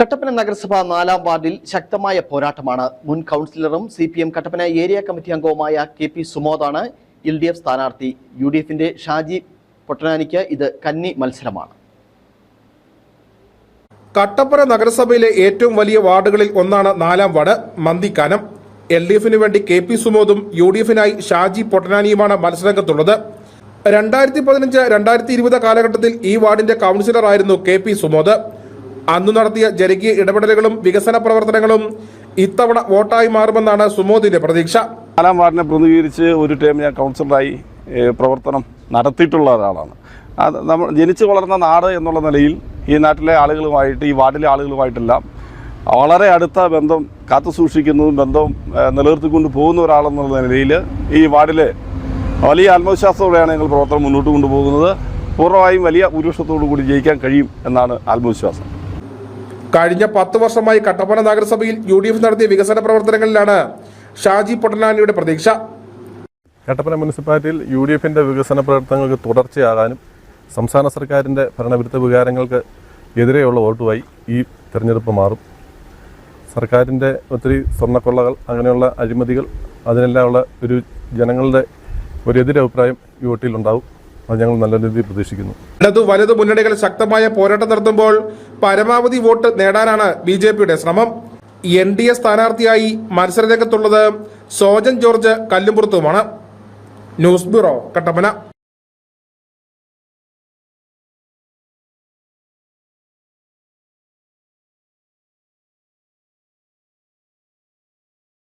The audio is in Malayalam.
കട്ടപ്പന നഗരസഭ 4-ാം വാർഡിൽ ശക്തമായ പോരാട്ടമാണ്. മുൻ കൗൺസിലറും CPM കട്ടപ്പന ഏരിയ കമ്മിറ്റി അംഗവുമായ KP സുമോദാണ് LDF സ്ഥാനാർത്ഥി. UDFന്റെ ഷാജി പൊട്ടനാനിക്ക് ഇത് കന്നി മത്സരമാണ്. കട്ടപ്പന നഗരസഭയിലെ ഏറ്റവും വലിയ വാർഡുകളിൽ ഒന്നാണ് 4-ാം വാർഡ് മന്തിക്കാനം. LDFന് വേണ്ടി KP സുമോദും UDFനായി ഷാജി പൊട്ടനാനിയുമാണ് മത്സരരംഗത്തുള്ളത്. 2015-2020 കാലഘട്ടത്തിൽ ഈ വാർഡിന്റെ കൗൺസിലറായിരുന്നു KP സുമോദ്. അന്നു നടത്തിയ ജനകീയ ഇടപെടലുകളും വികസന പ്രവർത്തനങ്ങളും ഇത്തവണ വോട്ടായി മാറുമെന്നാണ് സുമോദിന്റെ പ്രതീക്ഷ. 4-ാം വാർഡിനെ പ്രതിനിധീകരിച്ച് ഒരു ടൈം ഞാൻ കൗൺസിലറായി പ്രവർത്തനം നടത്തിയിട്ടുള്ള ഒരാളാണ്. നമ്മൾ ജനിച്ചു വളർന്ന നാട് എന്നുള്ള നിലയിൽ ഈ നാട്ടിലെ ആളുകളുമായിട്ട്, ഈ വാർഡിലെ ആളുകളുമായിട്ടെല്ലാം വളരെ അടുത്ത ബന്ധം കാത്തുസൂക്ഷിക്കുന്നതും ബന്ധവും നിലനിർത്തിക്കൊണ്ട് പോകുന്ന ഒരാളെന്നുള്ള നിലയിൽ ഈ വാർഡിൽ വലിയ ആത്മവിശ്വാസത്തോടെയാണ് ഞങ്ങൾ പ്രവർത്തനം മുന്നോട്ട് കൊണ്ടുപോകുന്നത്. പൂർണ്ണമായും വലിയ ഭൂരിപക്ഷത്തോടു കൂടി ജയിക്കാൻ കഴിയും എന്നാണ് ആത്മവിശ്വാസം. കഴിഞ്ഞ 10 വർഷമായി കട്ടപ്പന നഗരസഭയിൽ UDF നടത്തിയ വികസന പ്രവർത്തനങ്ങളിലാണ് ഷാജി പൊട്ടനാനിയുടെ പ്രതീക്ഷ. കട്ടപ്പന മുനിസിപ്പാലിറ്റിയിൽ UDFന്റെ വികസന പ്രവർത്തനങ്ങൾക്ക് തുടർച്ചയാകാനും സംസ്ഥാന സർക്കാരിൻ്റെ ഭരണവിരുദ്ധ വികാരങ്ങൾക്ക് എതിരെയുള്ള വോട്ടുമായി ഈ തെരഞ്ഞെടുപ്പ് മാറും. സർക്കാരിൻ്റെ ഒത്തിരി സ്വർണ്ണക്കൊള്ളകൾ, അങ്ങനെയുള്ള അഴിമതികൾ, അതിനെല്ലാമുള്ള ഒരു ജനങ്ങളുടെ ഒരു എതിരഭിപ്രായം ഈ വോട്ടിലുണ്ടാവും. അത് ഞങ്ങൾ നല്ല രീതിയിൽ പ്രതീക്ഷിക്കുന്നു. വലത് മുന്നണികൾ ശക്തമായ പോരാട്ടം നടത്തുമ്പോൾ പരമാവധി വോട്ട് നേടാനാണ് BJPയുടെ ശ്രമം. NDA സ്ഥാനാർത്ഥിയായി മത്സരരംഗത്തുള്ളത് സോജൻ ജോർജ് കല്ലുംപുറത്തുമാണ്. News bureau, Kattappana.